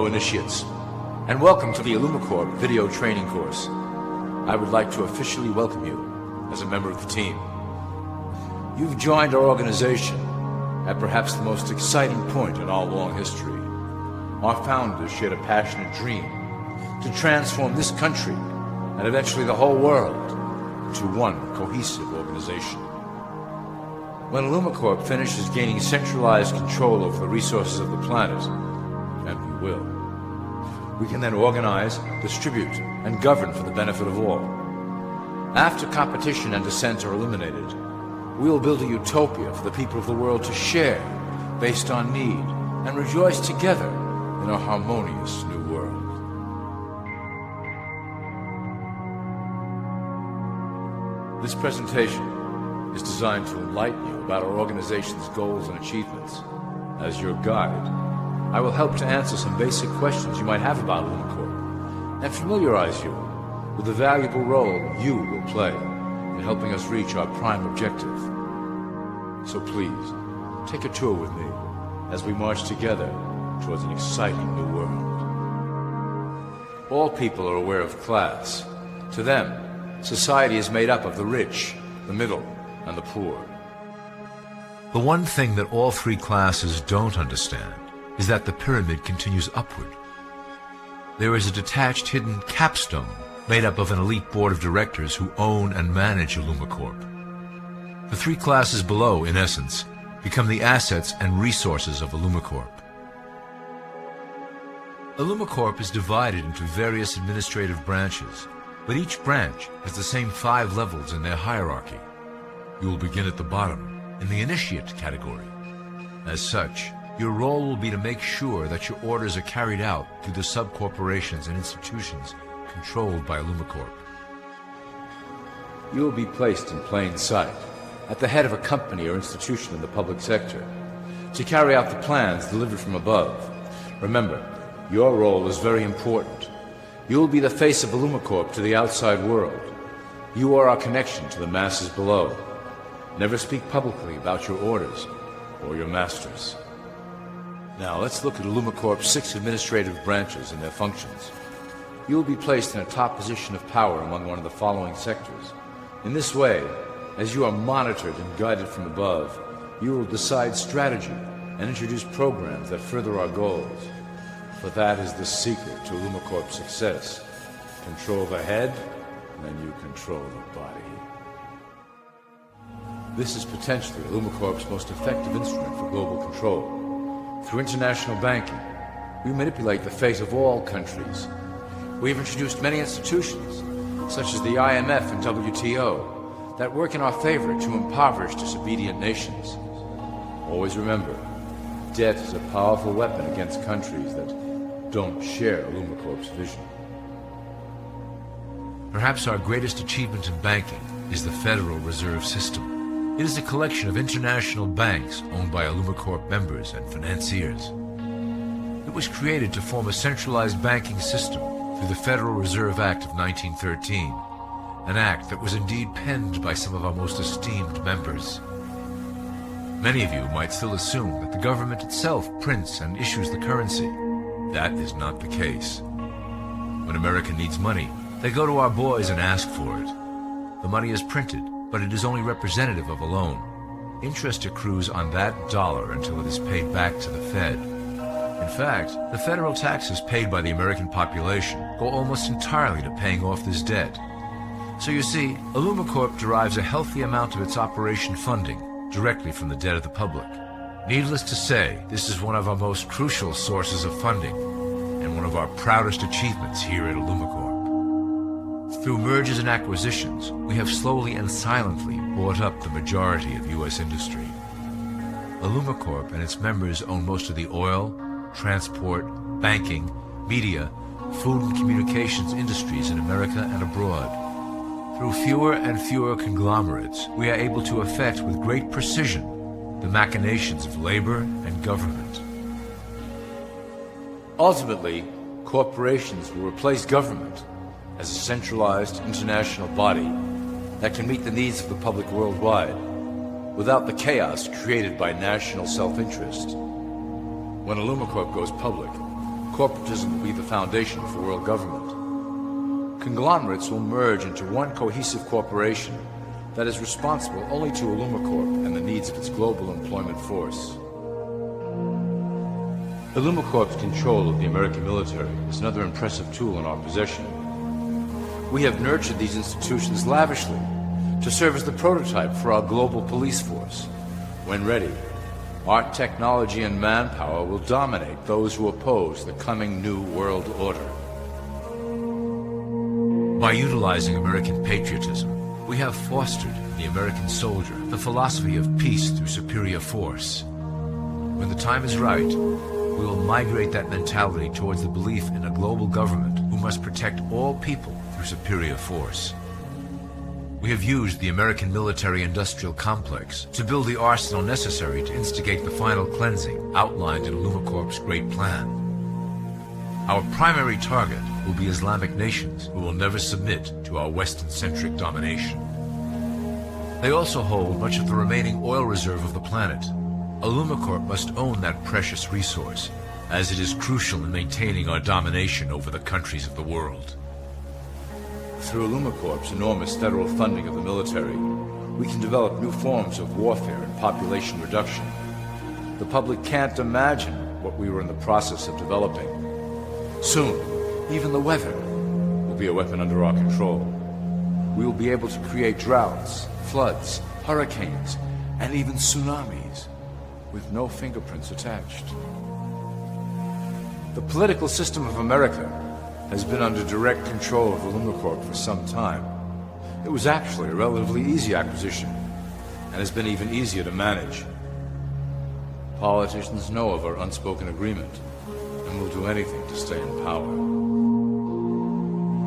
Hello, initiates, and welcome to the Illumicorp video training course. I would like to officially welcome you as a member of the team. You've joined our organization at perhaps the most exciting point in our long history. Our founders shared a passionate dream to transform this country and eventually the whole world into one cohesive organization. When Illumicorp finishes gaining centralized control over the resources of the planet, and we will, we can then organize, distribute, and govern for the benefit of all. After competition and dissent are eliminated, we will build a utopia for the people of the world to share based on need and rejoice together in a harmonious new world. This presentation is designed to enlighten you about our organization's goals and achievements. As your guide, I will help to answer some basic questions you might have about Illumicorp and familiarize you with the valuable role you will play in helping us reach our prime objective. So please, take a tour with me as we march together towards an exciting new world. All people are aware of class. To them, society is made up of the rich, the middle, and the poor. The one thing that all three classes don't understand is that the pyramid continues upward. There is a detached hidden capstone made up of an elite board of directors who own and manage Illumicorp. The three classes below, in essence, become the assets and resources of Illumicorp. Illumicorp is divided into various administrative branches, but each branch has the same 5 levels in their hierarchy. You will begin at the bottom, in the initiate category. As such, your role will be to make sure that your orders are carried out through the sub-corporations and institutions controlled by Illumicorp. You will be placed in plain sight, at the head of a company or institution in the public sector, to carry out the plans delivered from above. Remember, your role is very important. You will be the face of Illumicorp to the outside world. You are our connection to the masses below. Never speak publicly about your orders or your masters. Now let's look at Illumicorp's 6 administrative branches and their functions. You will be placed in a top position of power among one of the following sectors. In this way, as you are monitored and guided from above, you will decide strategy and introduce programs that further our goals. For that is the secret to Illumicorp's success. Control the head, and then you control the body. This is potentially Illumicorp's most effective instrument for global control. Through international banking, we manipulate the fate of all countries. We have introduced many institutions, such as the IMF and WTO, that work in our favor to impoverish disobedient nations. Always remember, debt is a powerful weapon against countries that don't share Illumicorp's vision. Perhaps our greatest achievement in banking is the Federal Reserve System. It is a collection of international banks owned by Illumicorp members and financiers. It was created to form a centralized banking system through the Federal Reserve Act of 1913, an act that was indeed penned by some of our most esteemed members. Many of you might still assume that the government itself prints and issues the currency. That is not the case. When America needs money, they go to our boys and ask for it. The money is printed, but it is only representative of a loan. Interest accrues on that dollar until it is paid back to the Fed. In fact, the federal taxes paid by the American population go almost entirely to paying off this debt. So you see, Illumicorp derives a healthy amount of its operation funding directly from the debt of the public. Needless to say, this is one of our most crucial sources of funding and one of our proudest achievements here at Illumicorp. Through mergers and acquisitions, we have slowly and silently bought up the majority of U.S. industry. Illumicorp and its members own most of the oil, transport, banking, media, food and communications industries in America and abroad. Through fewer and fewer conglomerates, we are able to effect with great precision the machinations of labor and government. Ultimately, corporations will replace government as a centralized international body that can meet the needs of the public worldwide without the chaos created by national self-interest. When Illumicorp goes public, Corporatism will be the foundation for world government. Conglomerates will merge into one cohesive corporation that is responsible only to Illumicorp and the needs of its global employment force. Illumicorp's control of the American military is another impressive tool in our possession. We have nurtured these institutions lavishly to serve as the prototype for our global police force. When ready, our technology and manpower will dominate those who oppose the coming new world order. By utilizing American patriotism, we have fostered in the American soldier the philosophy of peace through superior force. When the time is right, we will migrate that mentality towards the belief in a global government who must protect all people through superior force. We have used the American military-industrial complex to build the arsenal necessary to instigate the final cleansing outlined in Illumicorp's Great Plan. Our primary target will be Islamic nations who will never submit to our Western-centric domination. They also hold much of the remaining oil reserve of the planet. Illumicorp must own that precious resource, as it is crucial in maintaining our domination over the countries of the world. Through Illumicorp's enormous federal funding of the military, we can develop new forms of warfare and population reduction. The public can't imagine what we were in the process of developing. Soon, even the weather will be a weapon under our control. We will be able to create droughts, floods, hurricanes, and even tsunamis with no fingerprints attached. The political system of America has been under direct control of Illumicorp for some time. It was actually a relatively easy acquisition, and has been even easier to manage. Politicians know of our unspoken agreement, and will do anything to stay in power.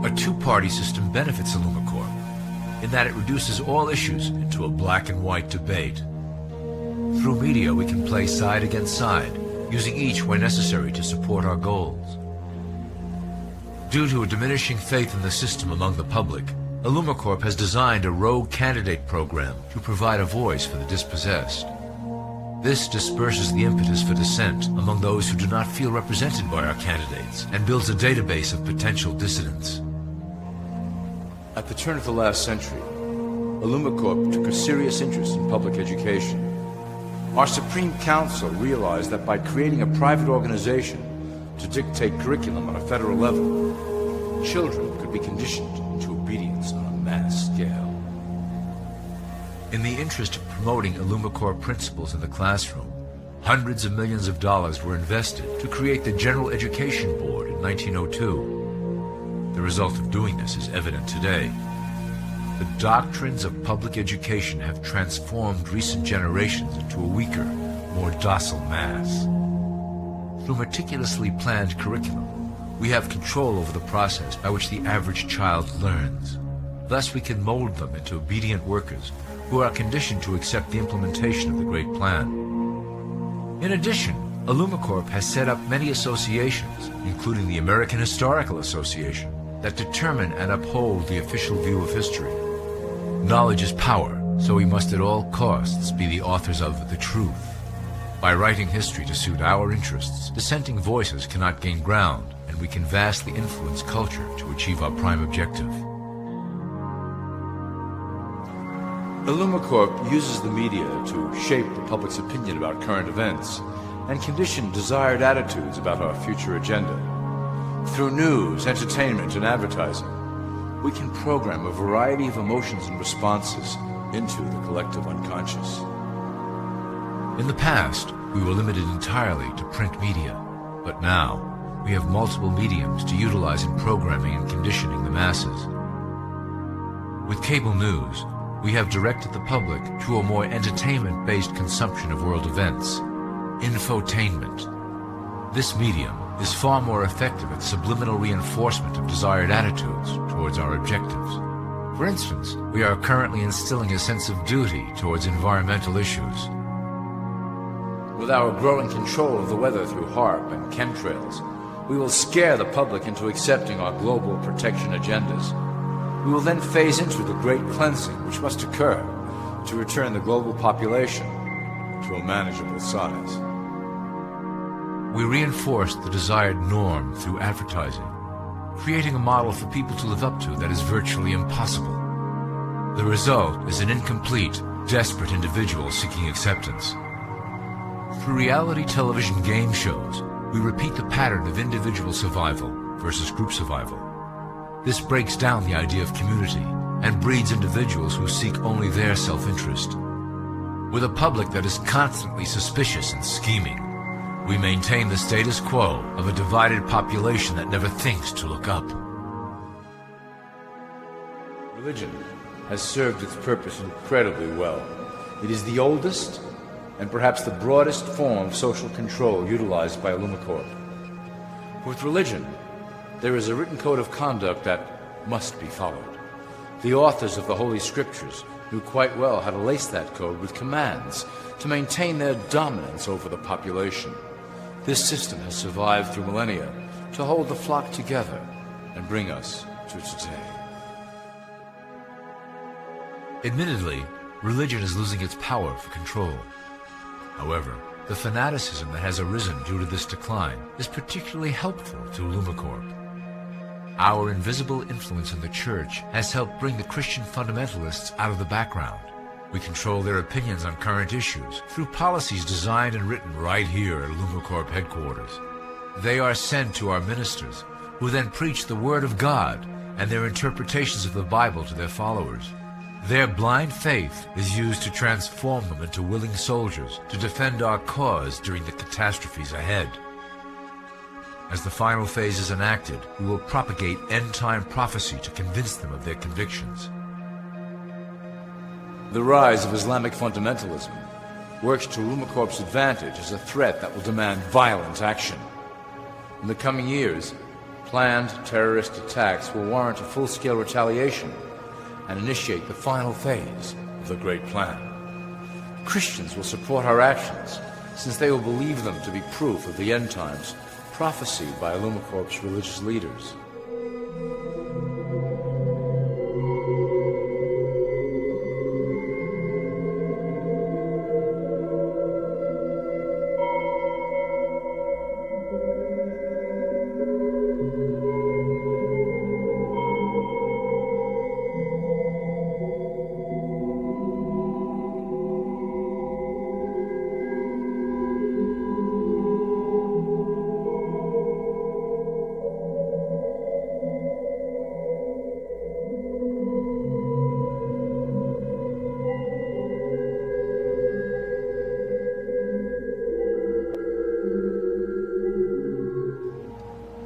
A two-party system benefits Illumicorp, in that it reduces all issues into a black and white debate. Through media, we can play side against side, using each where necessary to support our goals. Due to a diminishing faith in the system among the public, Illumicorp has designed a rogue candidate program to provide a voice for the dispossessed. This disperses the impetus for dissent among those who do not feel represented by our candidates and builds a database of potential dissidents. At the turn of the last century, Illumicorp took a serious interest in public education. Our Supreme Council realized that by creating a private organization to dictate curriculum on a federal level, children could be conditioned into obedience on a mass scale. In the interest of promoting Illumicorp principles in the classroom, hundreds of millions of dollars were invested to create the General Education Board in 1902. The result of doing this is evident today. The doctrines of public education have transformed recent generations into a weaker, more docile mass. Through meticulously planned curriculum, we have control over the process by which the average child learns. Thus we can mold them into obedient workers who are conditioned to accept the implementation of the Great Plan. In addition, Illumicorp has set up many associations, including the American Historical Association, that determine and uphold the official view of history. Knowledge is power, so we must at all costs be the authors of the truth. By writing history to suit our interests, dissenting voices cannot gain ground, and we can vastly influence culture to achieve our prime objective. Illumicorp uses the media to shape the public's opinion about current events and condition desired attitudes about our future agenda. Through news, entertainment, and advertising, we can program a variety of emotions and responses into the collective unconscious. In the past, we were limited entirely to print media, but now we have multiple mediums to utilize in programming and conditioning the masses. With cable news, we have directed the public to a more entertainment-based consumption of world events, infotainment. This medium is far more effective at subliminal reinforcement of desired attitudes towards our objectives. For instance, we are currently instilling a sense of duty towards environmental issues. With our growing control of the weather through HAARP and chemtrails, we will scare the public into accepting our global protection agendas. We will then phase into the great cleansing which must occur to return the global population to a manageable size. We reinforced the desired norm through advertising, creating a model for people to live up to that is virtually impossible. The result is an incomplete, desperate individual seeking acceptance. Through reality television game shows, we repeat the pattern of individual survival versus group survival. This breaks down the idea of community and breeds individuals who seek only their self-interest. With a public that is constantly suspicious and scheming, we maintain the status quo of a divided population that never thinks to look up. Religion has served its purpose incredibly well. It is the oldest and perhaps the broadest form of social control utilized by Illumicorp. With religion, there is a written code of conduct that must be followed. The authors of the Holy Scriptures knew quite well how to lace that code with commands to maintain their dominance over the population. This system has survived through millennia to hold the flock together and bring us to today. Admittedly, religion is losing its power for control. However, the fanaticism that has arisen due to this decline is particularly helpful to Illumicorp. Our invisible influence in the Church has helped bring the Christian fundamentalists out of the background. We control their opinions on current issues through policies designed and written right here at Illumicorp headquarters. They are sent to our ministers, who then preach the Word of God and their interpretations of the Bible to their followers. Their blind faith is used to transform them into willing soldiers to defend our cause during the catastrophes ahead. As the final phase is enacted, we will propagate end-time prophecy to convince them of their convictions. The rise of Islamic fundamentalism works to Illumicorp's advantage as a threat that will demand violent action. In the coming years, planned terrorist attacks will warrant a full-scale retaliation and initiate the final phase of the Great Plan. Christians will support our actions, since they will believe them to be proof of the end times prophesied by Illumicorp's religious leaders.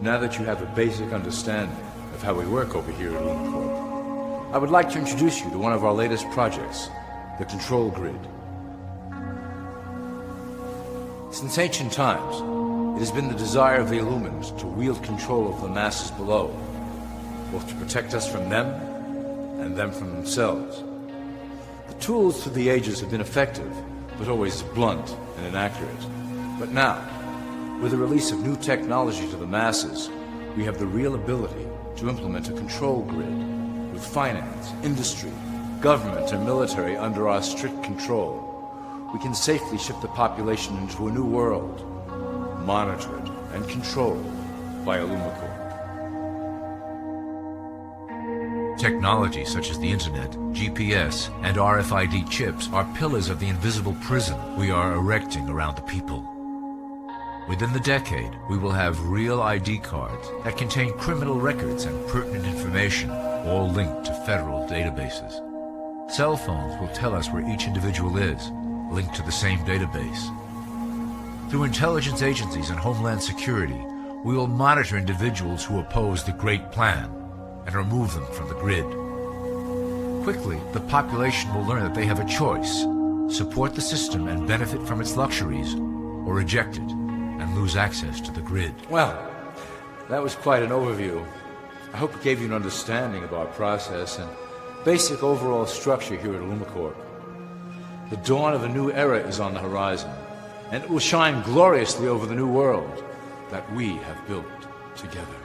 Now that you have a basic understanding of how we work over here at Illumicorp, I would like to introduce you to one of our latest projects, the Control Grid. Since ancient times, it has been the desire of the Illumins to wield control of the masses below, both to protect us from them and them from themselves. The tools through the ages have been effective, but always blunt and inaccurate. But now, with the release of new technology to the masses, we have the real ability to implement a control grid with finance, industry, government, and military under our strict control. We can safely shift the population into a new world, monitored and controlled by Illumicorp. Technology such as the Internet, GPS, and RFID chips are pillars of the invisible prison we are erecting around the people. Within the decade, we will have real ID cards that contain criminal records and pertinent information, all linked to federal databases. Cell phones will tell us where each individual is, linked to the same database. Through intelligence agencies and Homeland Security, we will monitor individuals who oppose the Great Plan and remove them from the grid. Quickly, the population will learn that they have a choice: support the system and benefit from its luxuries, or reject it and lose access to the grid. Well, that was quite an overview. I hope it gave you an understanding of our process and basic overall structure here at Illumicorp. The dawn of a new era is on the horizon, and it will shine gloriously over the new world that we have built together.